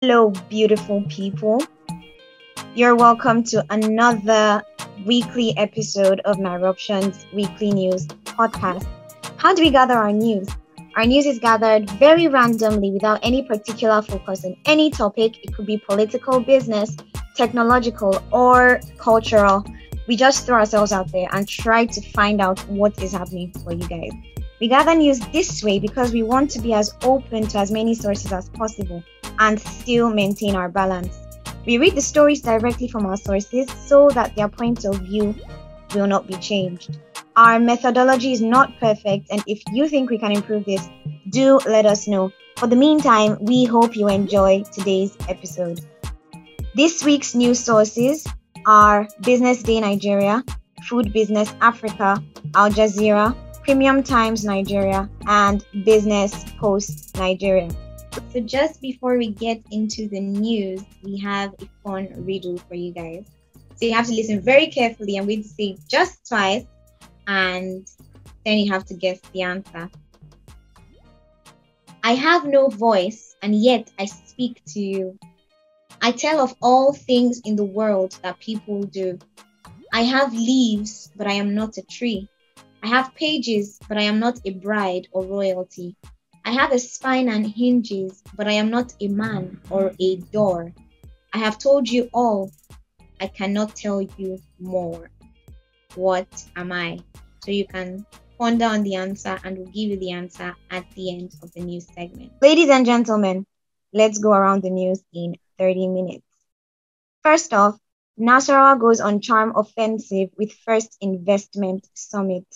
Hello, beautiful people. You're welcome to another weekly episode of Nirruption's weekly news podcast. How do we gather our news? Our news is gathered very randomly without any particular focus on any topic. It could be political, business, technological, or cultural. We just throw ourselves out there and try to find out what is happening for you guys. We gather news this way because we want to be as open to as many sources as possible and still maintain our balance. We read the stories directly from our sources so that their point of view will not be changed. Our methodology is not perfect, and if you think we can improve this, do let us know. For the meantime, we hope you enjoy today's episode. This week's news sources are Business Day Nigeria, Food Business Africa, Al Jazeera, Premium Times Nigeria, and Business Post Nigeria. So just before we get into the news, we have a fun riddle for you guys. So you have to listen very carefully. I'm going to say it just twice, and then you have to guess the answer. I have no voice, and yet I speak to you. I tell of all things in the world that people do. I have leaves, but I am not a tree. I have pages, but I am not a bride or royalty. I have a spine and hinges, but I am not a man or a door. I have told you all. I cannot tell you more. What am I? So you can ponder on the answer, and we'll give you the answer at the end of the news segment. Ladies and gentlemen, let's go around the news in 30 minutes. First off, Nasarawa goes on charm offensive with first investment summit.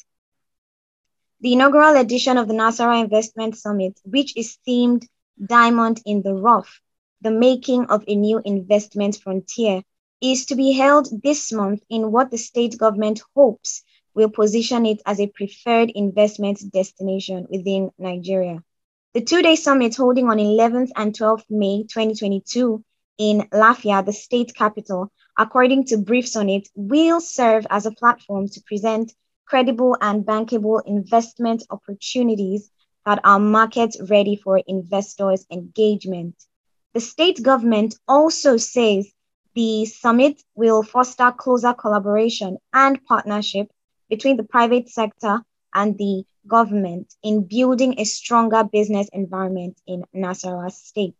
The inaugural edition of the Nasarawa Investment Summit, which is themed Diamond in the Rough, the making of a new investment frontier, is to be held this month in what the state government hopes will position it as a preferred investment destination within Nigeria. The two-day summit holding on 11th and 12th May 2022 in Lafia, the state capital, according to briefs on it, will serve as a platform to present credible and bankable investment opportunities that are market ready for investors' engagement. The state government also says the summit will foster closer collaboration and partnership between the private sector and the government in building a stronger business environment in Nasarawa State.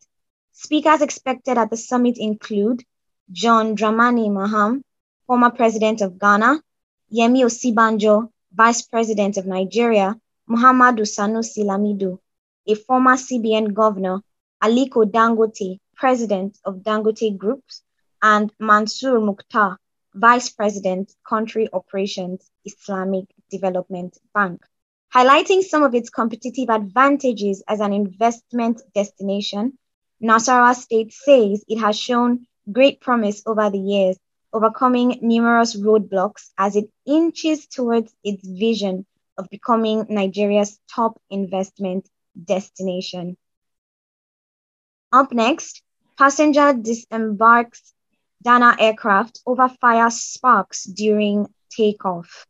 Speakers expected at the summit include John Dramani Maham, former president of Ghana, Yemi Osibanjo, Vice President of Nigeria, Muhammadu Sanusi Lamido, a former CBN governor, Aliko Dangote, President of Dangote Groups, and Mansour Mukhtar, Vice President, Country Operations, Islamic Development Bank. Highlighting some of its competitive advantages as an investment destination, Nasarawa State says it has shown great promise over the years, overcoming numerous roadblocks as it inches towards its vision of becoming Nigeria's top investment destination. Up next, passenger disembarks Dana aircraft over fire sparks during takeoff.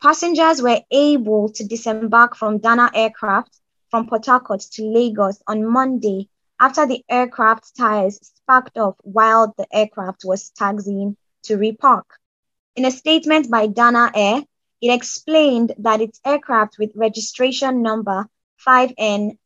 Passengers were able to disembark from Dana aircraft from Port Harcourt to Lagos on Monday after the aircraft tires sparked off while the aircraft was taxiing to repark. In a statement by Dana Air, it explained that its aircraft with registration number 5NJOY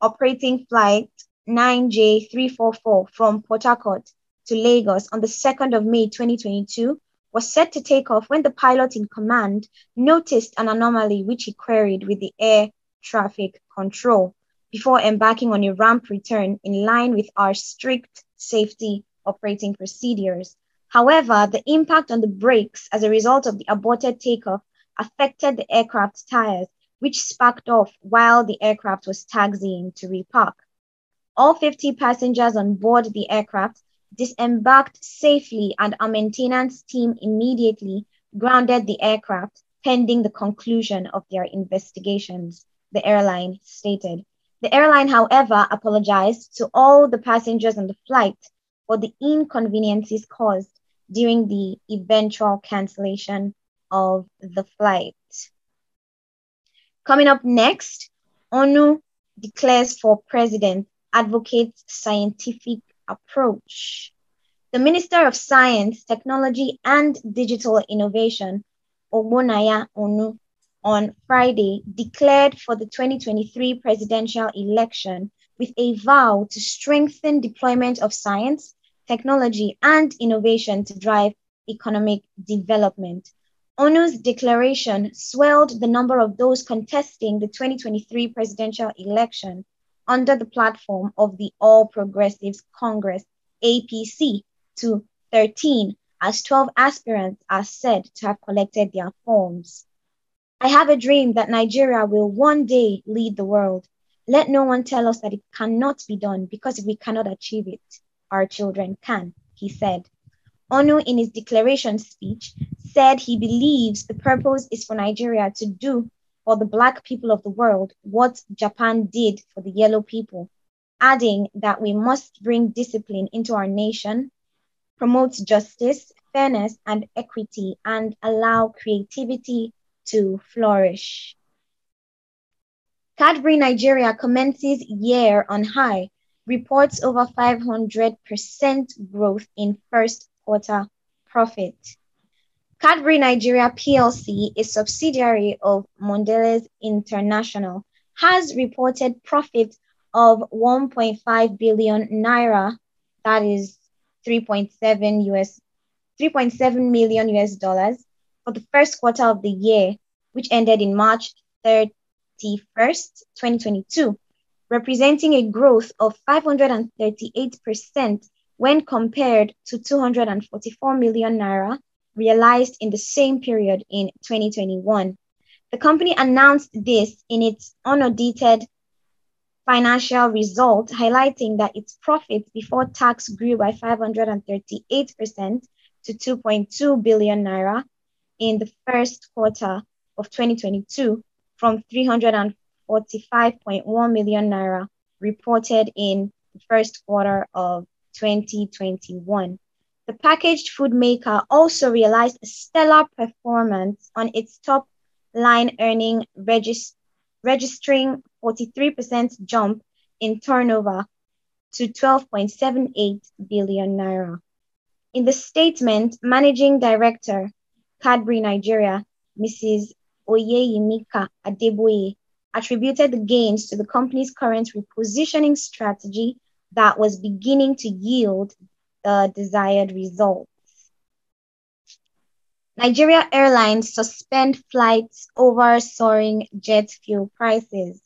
operating flight 9J344 from Port Harcourt to Lagos on the 2nd of May 2022 was set to take off when the pilot in command noticed an anomaly which he queried with the air traffic control before embarking on a ramp return in line with our strict safety operating procedures. However, the impact on the brakes as a result of the aborted takeoff affected the aircraft's tires, which sparked off while the aircraft was taxiing to repark. All 50 passengers on board the aircraft disembarked safely, and our maintenance team immediately grounded the aircraft pending the conclusion of their investigations, the airline stated. The airline, however, apologized to all the passengers on the flight for the inconveniences caused during the eventual cancellation of the flight. Coming up next, ONU declares for president advocates scientific approach. The Minister of Science, Technology and Digital Innovation, Ogbonnaya Onu, on Friday declared for the 2023 presidential election with a vow to strengthen deployment of science, technology and innovation to drive economic development. Onu's declaration swelled the number of those contesting the 2023 presidential election under the platform of the All Progressives Congress, APC, to 13, as 12 aspirants are said to have collected their forms. I have a dream that Nigeria will one day lead the world. Let no one tell us that it cannot be done, because if we cannot achieve it, our children can, he said. Onu, in his declaration speech, said he believes the purpose is for Nigeria to do for the Black people of the world what Japan did for the yellow people, adding that we must bring discipline into our nation, promote justice, fairness, and equity, and allow creativity to flourish. Cadbury Nigeria commences year on high, reports over 500% growth in first quarter profit. Cadbury Nigeria PLC, a subsidiary of Mondelez International, has reported profit of 1.5 billion naira, that is 3.7 million US dollars, for the first quarter of the year, which ended in March 31st, 2022, representing a growth of 538% when compared to 244 million naira realized in the same period in 2021. The company announced this in its unaudited financial result, highlighting that its profits before tax grew by 538% to 2.2 billion naira in the first quarter of 2022 from 345.1 million naira reported in the first quarter of 2021. The packaged food maker also realized a stellar performance on its top line earning, registering 43% jump in turnover to 12.78 billion naira. In the statement, Managing Director, Cadbury Nigeria, Mrs. Oyeyimika Adeboye, attributed the gains to the company's current repositioning strategy that was beginning to yield the desired results. Nigeria Airlines suspend flights over soaring jet fuel prices.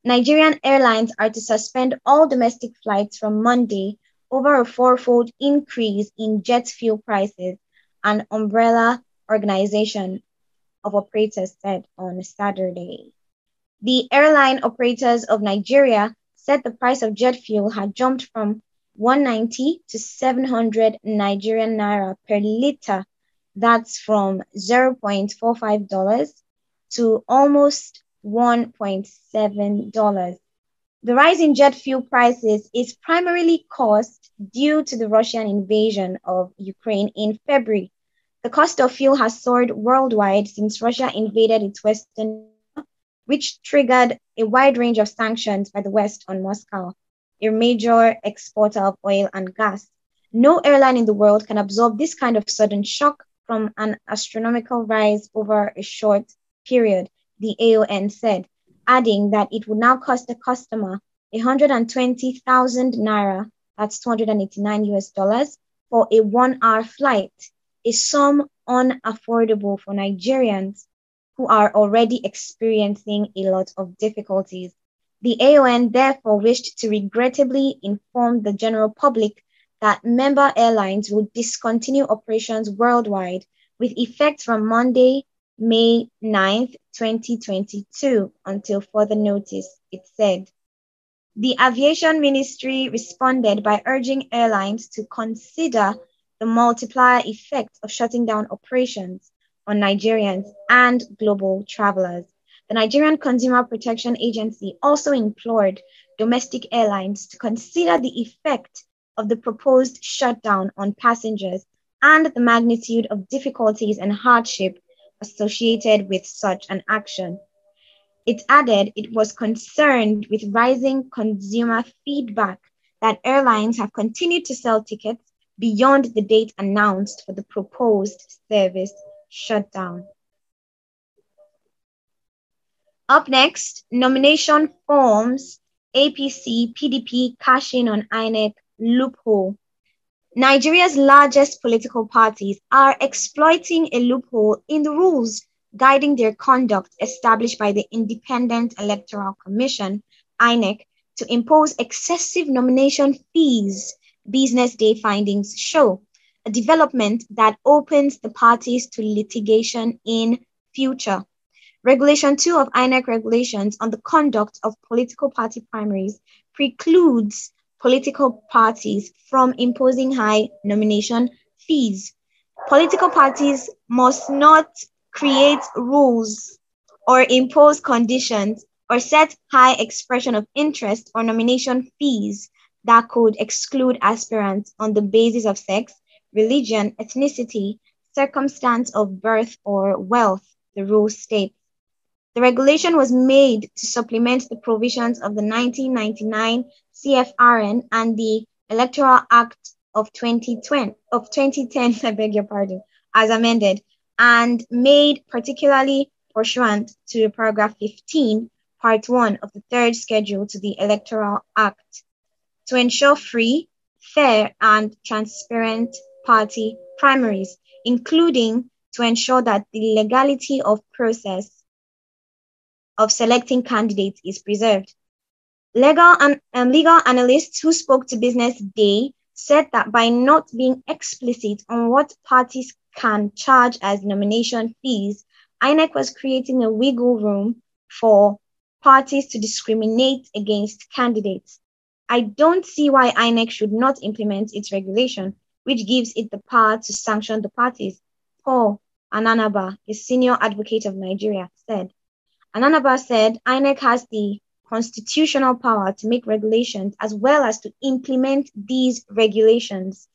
Nigerian Airlines are to suspend all domestic flights from Monday over a fourfold increase in jet fuel prices, an umbrella organization of operators said on Saturday. The Airline Operators of Nigeria said the price of jet fuel had jumped from 190 to 700 Nigerian naira per liter. That's from $0.45 to almost $1.7. The rise in jet fuel prices is primarily caused due to the Russian invasion of Ukraine in February. The cost of fuel has soared worldwide since Russia invaded its western, which triggered a wide range of sanctions by the West on Moscow, a major exporter of oil and gas. No airline in the world can absorb this kind of sudden shock from an astronomical rise over a short period, the AON said, adding that it would now cost the customer 120,000 naira, that's 289 US dollars, for a 1-hour flight, a sum unaffordable for Nigerians who are already experiencing a lot of difficulties. The AON therefore wished to regrettably inform the general public that member airlines will discontinue operations worldwide with effect from Monday, May 9th, 2022, until further notice, it said. The Aviation Ministry responded by urging airlines to consider the multiplier effect of shutting down operations on Nigerians and global travelers. The Nigerian Consumer Protection Agency also implored domestic airlines to consider the effect of the proposed shutdown on passengers and the magnitude of difficulties and hardship associated with such an action. It added it was concerned with rising consumer feedback that airlines have continued to sell tickets beyond the date announced for the proposed service shutdown. Up next, nomination forms, APC PDP cashing on INEC loophole. Nigeria's largest political parties are exploiting a loophole in the rules guiding their conduct established by the Independent Electoral Commission, INEC, to impose excessive nomination fees, Business Day findings show, a development that opens the parties to litigation in future. Regulation 2 of INEC regulations on the conduct of political party primaries precludes political parties from imposing high nomination fees. Political parties must not create rules or impose conditions or set high expression of interest or nomination fees that could exclude aspirants on the basis of sex, religion, ethnicity, circumstance of birth, or wealth, the rule states. The regulation was made to supplement the provisions of the 1999 CFRN and the Electoral Act of 2010, I beg your pardon, as amended, and made particularly pursuant to paragraph 15, part 1 of the third schedule to the Electoral Act, to ensure free, fair, and transparent party primaries, including to ensure that the legality of process of selecting candidates is preserved. Legal analysts who spoke to Business Day said that by not being explicit on what parties can charge as nomination fees, INEC was creating a wiggle room for parties to discriminate against candidates. I don't see why INEC should not implement its regulation, which gives it the power to sanction the parties, Paul Ananaba, a senior advocate of Nigeria, said. Ananaba said INEC has the constitutional power to make regulations as well as to implement these regulations.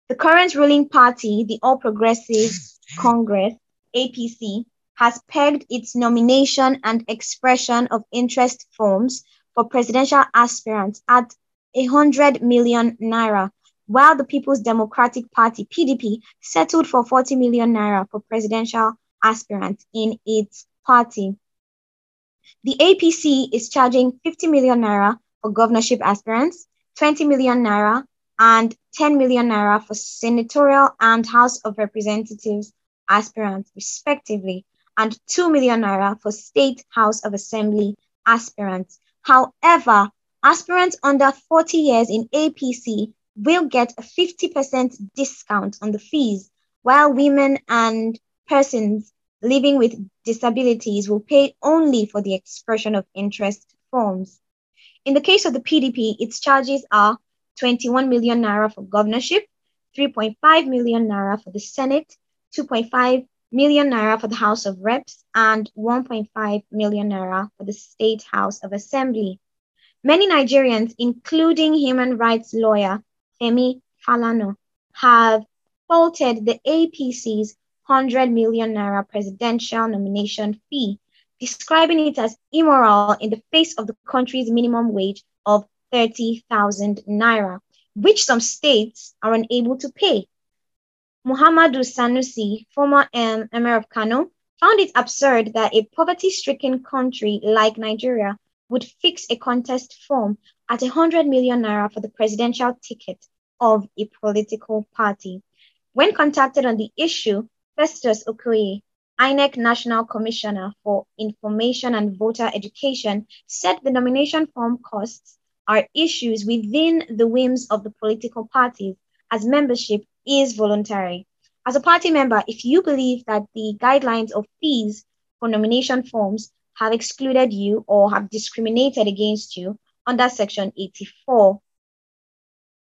The current ruling party, the All Progressives Congress, APC, has pegged its nomination and expression of interest forms for presidential aspirants at 100 million naira, while the People's Democratic Party, PDP, settled for 40 million naira for presidential aspirants in its party. The APC is charging 50 million naira for governorship aspirants, 20 million naira and 10 million naira for senatorial and House of Representatives aspirants, respectively, and 2 million naira for State House of Assembly aspirants. However, aspirants under 40 years in APC will get a 50% discount on the fees, while women and persons living with disabilities will pay only for the expression of interest forms. In the case of the PDP, its charges are 21 million naira for governorship, 3.5 million naira for the Senate, 2.5 million naira for the House of Reps, and 1.5 million naira for the State House of Assembly. Many Nigerians, including human rights lawyer Femi Falana, have faulted the APC's 100 million naira presidential nomination fee, describing it as immoral in the face of the country's minimum wage of 30,000 naira, which some states are unable to pay. Muhammadu Sanusi, former Emir of Kano, found it absurd that a poverty-stricken country like Nigeria would fix a contest form at 100 million naira for the presidential ticket of a political party. When contacted on the issue, Festus Okoye, INEC National Commissioner for Information and Voter Education, said the nomination form costs are issues within the whims of the political parties, as membership is voluntary. As a party member, if you believe that the guidelines of fees for nomination forms have excluded you or have discriminated against you under Section 84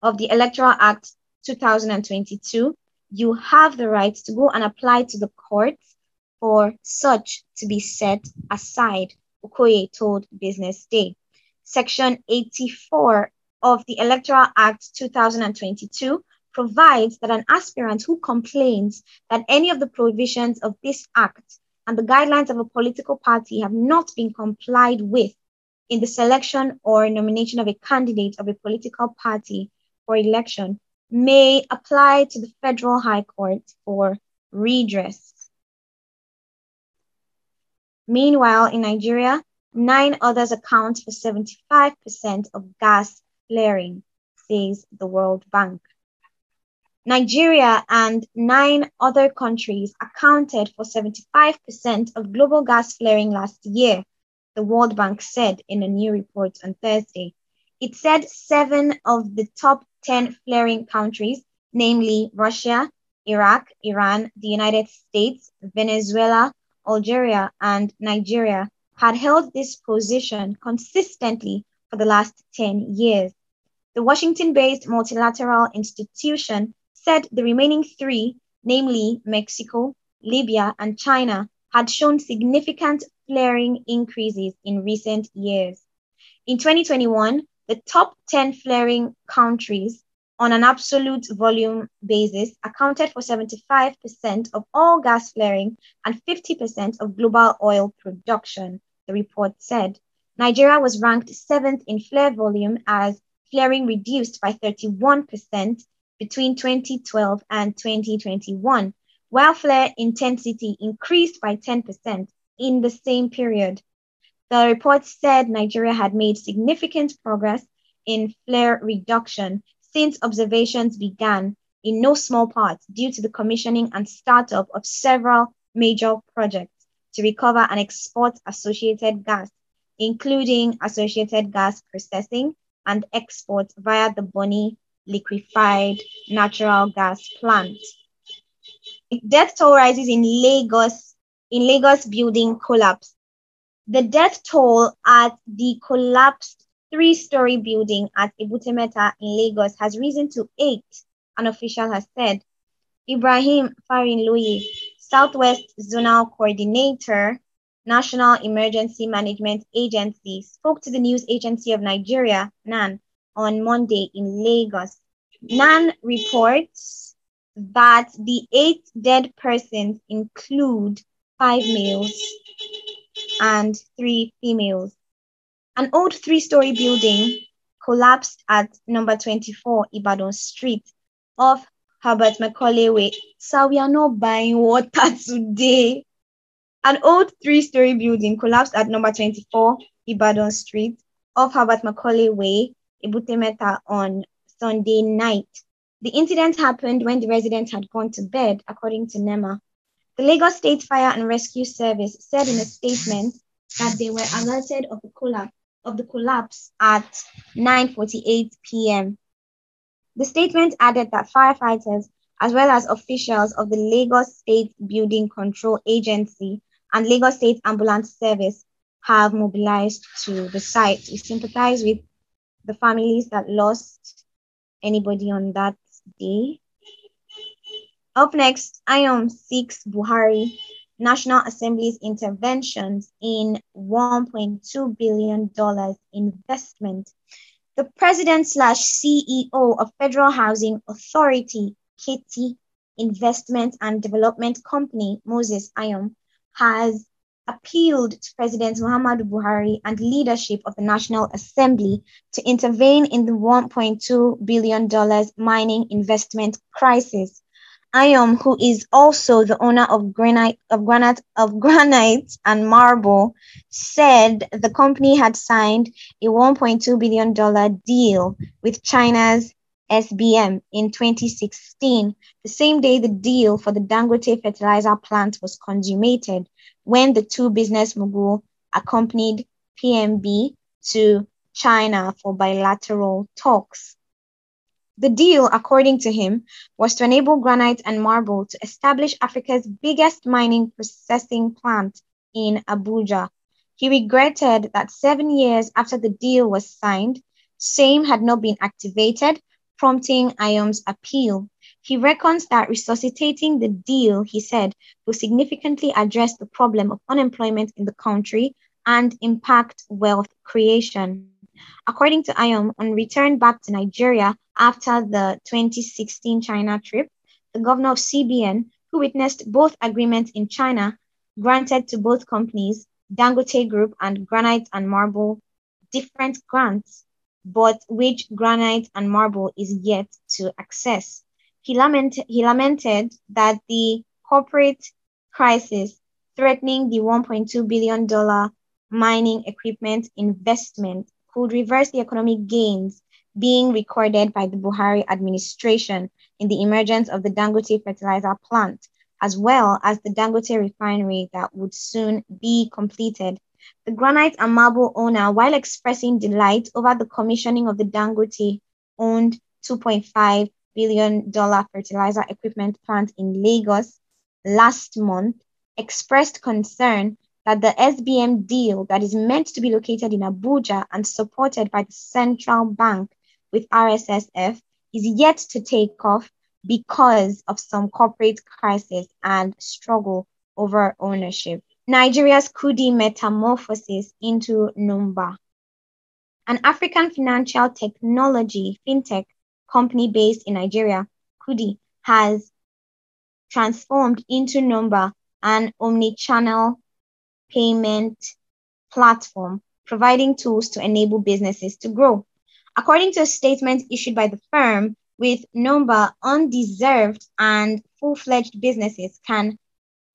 of the Electoral Act 2022, you have the right to go and apply to the courts for such to be set aside, Okoye told Business Day. Section 84 of the Electoral Act 2022 provides that an aspirant who complains that any of the provisions of this act and the guidelines of a political party have not been complied with in the selection or nomination of a candidate of a political party for election may apply to the Federal High Court for redress. Meanwhile, in Nigeria, 9 others account for 75% of gas flaring, says the World Bank. Nigeria and 9 other countries accounted for 75% of global gas flaring last year, the World Bank said in a new report on Thursday. It said 7 of the top 10 flaring countries, namely Russia, Iraq, Iran, the United States, Venezuela, Algeria, and Nigeria, had held this position consistently for the last 10 years. The Washington-based multilateral institution said the remaining 3, namely Mexico, Libya, and China, had shown significant flaring increases in recent years. In 2021, the top 10 flaring countries on an absolute volume basis accounted for 75% of all gas flaring and 50% of global oil production, the report said. Nigeria was ranked 7th in flare volume as flaring reduced by 31% between 2012 and 2021, while flare intensity increased by 10% in the same period. The report said Nigeria had made significant progress in flare reduction since observations began, in no small part due to the commissioning and startup of several major projects to recover and export associated gas, including associated gas processing and export via the Bonny liquefied natural gas plant. Death toll rises in Lagos building collapse. The death toll at the collapsed 3-story building at Ebutemeta in Lagos has risen to 8, an official has said. Ibrahim Farinloye, Southwest Zonal Coordinator, National Emergency Management Agency, spoke to the News Agency of Nigeria, NAN, on Monday in Lagos. NAN reports that the 8 dead persons include 5 males and 3 females. An old 3-story building collapsed at number 24 Ibadan Street off Herbert Macaulay Way. So we are not buying water today. An old 3-story building collapsed at number 24 Ibadan Street off Herbert Macaulay Way, Ebutemeta, on Sunday night. The incident happened when the residents had gone to bed, according to NEMA. The Lagos State Fire and Rescue Service said in a statement that they were alerted of the collapse at 9:48 p.m. The statement added that firefighters, as well as officials of the Lagos State Building Control Agency and Lagos State Ambulance Service, have mobilized to the site. We sympathize with the families that lost anybody on that day. Up next, IOM seeks Buhari National Assembly's interventions in $1.2 billion investment. The president/CEO of Federal Housing Authority, Katie Investment and Development Company, Moses Ayom, has appealed to President Muhammadu Buhari and leadership of the National Assembly to intervene in the $1.2 billion mining investment crisis. Ayom, who is also the owner of granite and marble, said the company had signed a $1.2 billion deal with China's SBM in 2016, the same day the deal for the Dangote fertilizer plant was consummated, when the two business moguls accompanied PMB to China for bilateral talks. The deal, according to him, was to enable granite and marble to establish Africa's biggest mining processing plant in Abuja. He regretted that 7 years after the deal was signed, same had not been activated, prompting Ayom's appeal. He reckons that resuscitating the deal, he said, will significantly address the problem of unemployment in the country and impact wealth creation. According to Ayom, on return back to Nigeria after the 2016 China trip, the governor of CBN, who witnessed both agreements in China, granted to both companies, Dangote Group and Granite and Marble, different grants, but which Granite and Marble is yet to access. He lamented that the corporate crisis threatening the $1.2 billion mining equipment investment could reverse the economic gains being recorded by the Buhari administration in the emergence of the Dangote fertilizer plant, as well as the Dangote refinery that would soon be completed. The granite and marble owner, while expressing delight over the commissioning of the Dangote-owned $2.5 billion fertilizer equipment plant in Lagos last month, expressed concern that the SBM deal that is meant to be located in Abuja and supported by the central bank with RSSF is yet to take off because of some corporate crisis and struggle over ownership. Nigeria's Kudi metamorphosis into Numba. An African financial technology fintech company based in Nigeria, Kudi, has transformed into Numba, an omni-channel payment platform, providing tools to enable businesses to grow. According to a statement issued by the firm, with Numba, undeserved and full-fledged businesses can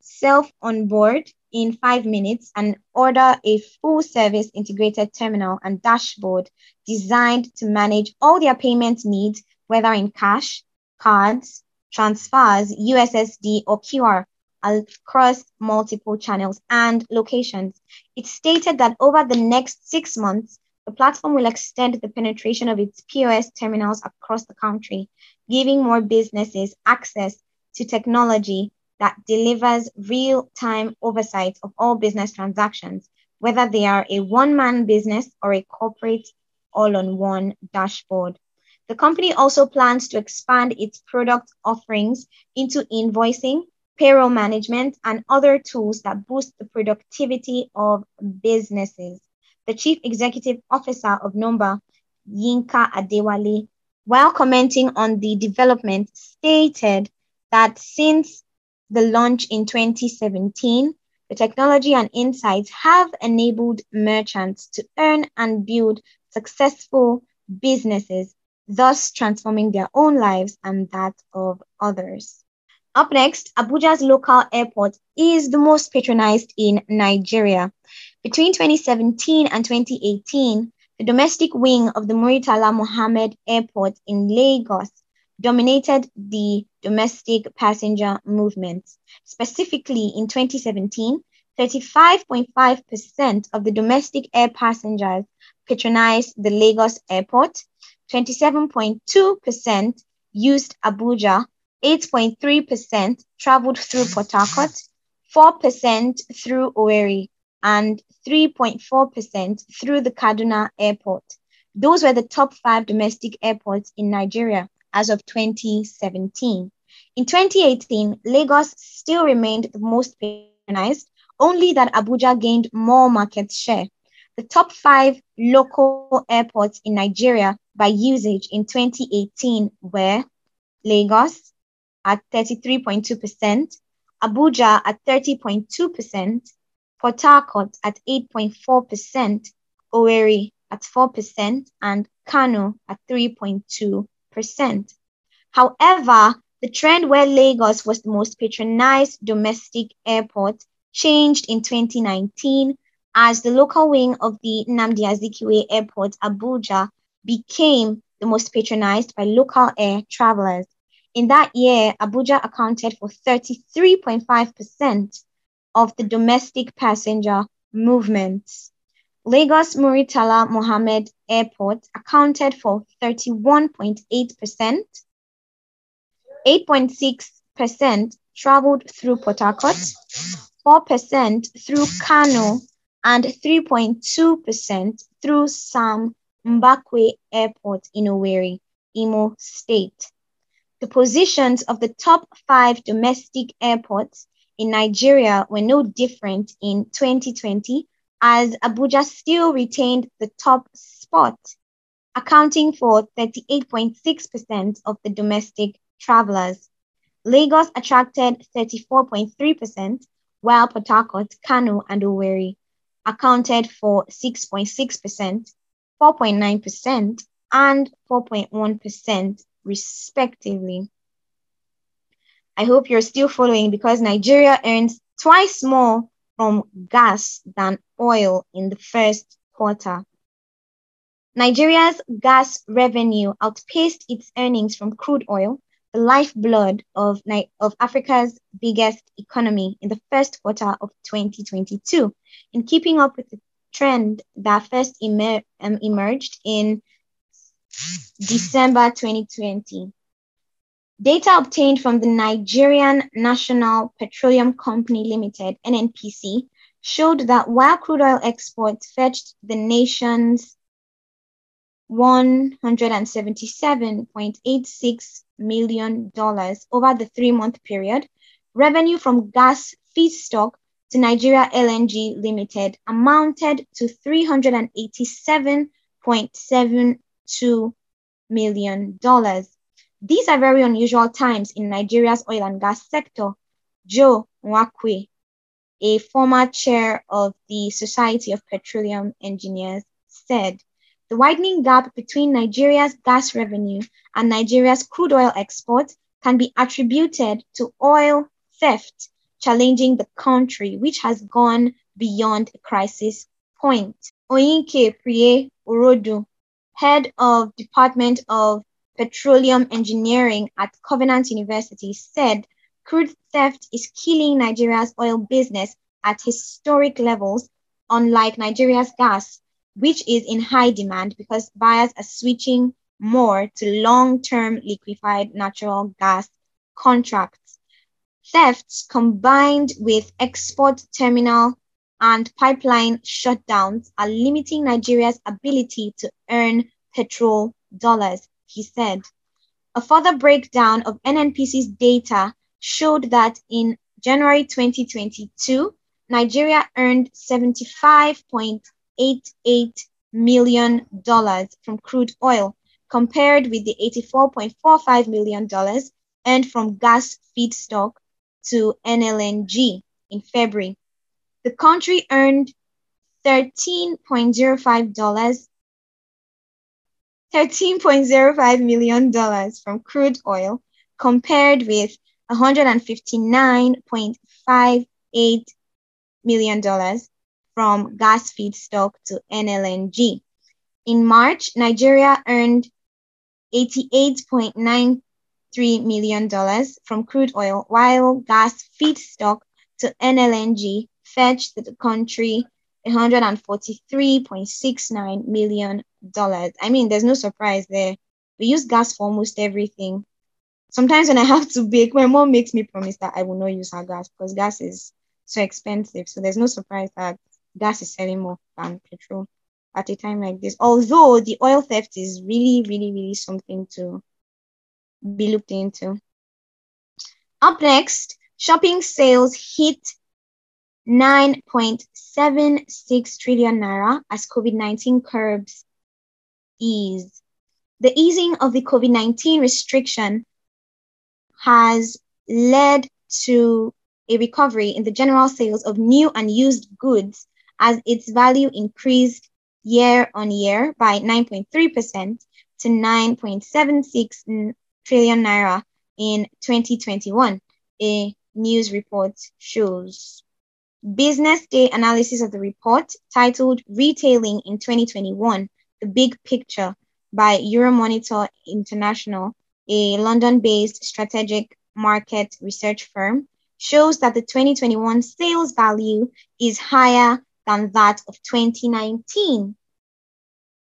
self-onboard in 5 minutes and order a full-service integrated terminal and dashboard designed to manage all their payment needs, whether in cash, cards, transfers, USSD, or QR, across multiple channels and locations. It stated that over the next 6 months, the platform will extend the penetration of its POS terminals across the country, giving more businesses access to technology that delivers real-time oversight of all business transactions, whether they are a one-man business or a corporate all-on-one dashboard. The company also plans to expand its product offerings into invoicing, payroll management, and other tools that boost the productivity of businesses. The Chief Executive Officer of Numba, Yinka Adewale, while commenting on the development, stated that since the launch in 2017, the technology and insights have enabled merchants to earn and build successful businesses, thus transforming their own lives and that of others. Up next, Abuja's local airport is the most patronized in Nigeria. Between 2017 and 2018, the domestic wing of the Muritala Mohammed Airport in Lagos dominated the domestic passenger movement. Specifically, in 2017, 35.5% of the domestic air passengers patronized the Lagos airport, 27.2% used Abuja, 8.3% traveled through Port Harcourt, 4% through Owerri, and 3.4% through the Kaduna airport. Those were the top 5 domestic airports in Nigeria as of 2017. In 2018, Lagos still remained the most patronized, only that Abuja gained more market share. The top 5 local airports in Nigeria by usage in 2018 were Lagos at 33.2%, Abuja at 30.2%, Port Harcourt at 8.4%, Owerri at 4%, and Kano at 3.2%. However, the trend where Lagos was the most patronized domestic airport changed in 2019 as the local wing of the Nnamdi Azikiwe Airport, Abuja, became the most patronized by local air travelers. In that year, Abuja accounted for 33.5% of the domestic passenger movements. Lagos Muritala Mohammed Airport accounted for 31.8%, 8.6% traveled through Port Harcourt, 4% through Kano, and 3.2% through Sam Mbakwe Airport in Owerri, Imo State. The positions of the top 5 domestic airports in Nigeria were no different in 2020, as Abuja still retained the top spot, accounting for 38.6% of the domestic travelers. Lagos attracted 34.3%, while Port Harcourt, Kano, and Owerri accounted for 6.6%, 4.9%, and 4.1% respectively. I hope you're still following, because Nigeria earns twice more from gas than oil in the first quarter. Nigeria's gas revenue outpaced its earnings from crude oil, the lifeblood of Africa's biggest economy, in the first quarter of 2022, in keeping up with the trend that first emerged in December 2020. Data obtained from the Nigerian National Petroleum Company Limited, NNPC, showed that while crude oil exports fetched the nation's $177.86 million over the 3-month period, revenue from gas feedstock to Nigeria LNG Limited amounted to $387.72 million. These are very unusual times in Nigeria's oil and gas sector. Joe Nwakwe, a former chair of the Society of Petroleum Engineers, said, "The widening gap between Nigeria's gas revenue and Nigeria's crude oil exports can be attributed to oil theft challenging the country, which has gone beyond a crisis point." Oyinke Priye Orodu, head of Department of Petroleum Engineering at Covenant University, said crude theft is killing Nigeria's oil business at historic levels, unlike Nigeria's gas, which is in high demand because buyers are switching more to long-term liquefied natural gas contracts. Thefts combined with export terminal and pipeline shutdowns are limiting Nigeria's ability to earn petrol dollars, he said. A further breakdown of NNPC's data showed that in January 2022, Nigeria earned $75.88 million from crude oil, compared with the $84.45 million earned from gas feedstock to NLNG in February. The country earned $13.05 million from crude oil, compared with $159.58 million from gas feedstock to NLNG. In March, Nigeria earned $88.93 million from crude oil, while gas feedstock to NLNG fetched the country $143.69 million. I mean, there's no surprise there. We use gas for almost everything. Sometimes when I have to bake, my mom makes me promise that I will not use her gas because gas is so expensive. So there's no surprise that gas is selling more than petrol at a time like this. Although the oil theft is really, really, really something to be looked into. Up next, shopping sales hit 9.76 trillion naira as COVID-19 curbs ease. The easing of the COVID-19 restriction has led to a recovery in the general sales of new and used goods as its value increased year on year by 9.3% to 9.76 trillion naira in 2021, a news report shows. Business Day analysis of the report, titled Retailing in 2021, The Big Picture, by Euromonitor International, a London-based strategic market research firm, shows that the 2021 sales value is higher than that of 2019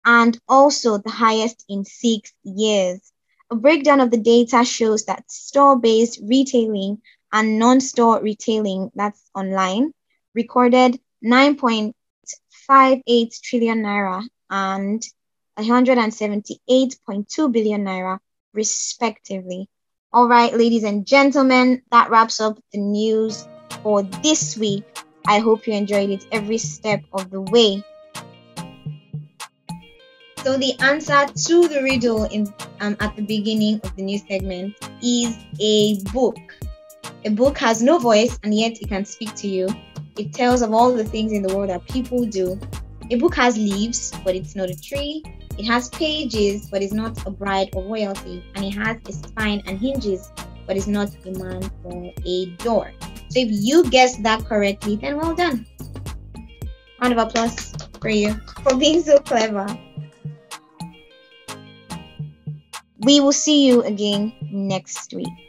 and also the highest in 6 years. A breakdown of the data shows that store-based retailing and non-store retailing, that's online, recorded 9.58 trillion naira and 178.2 billion naira, respectively. All right, ladies and gentlemen, that wraps up the news for this week. I hope you enjoyed it every step of the way. So the answer to the riddle at the beginning of the new segment is a book. A book has no voice and yet it can speak to you. It tells of all the things in the world that people do. A book has leaves, but it's not a tree. It has pages, but it's not a bride of royalty. And it has a spine and hinges, but it's not a man or a door. So if you guessed that correctly, then well done. Round of applause for you for being so clever. We will see you again next week.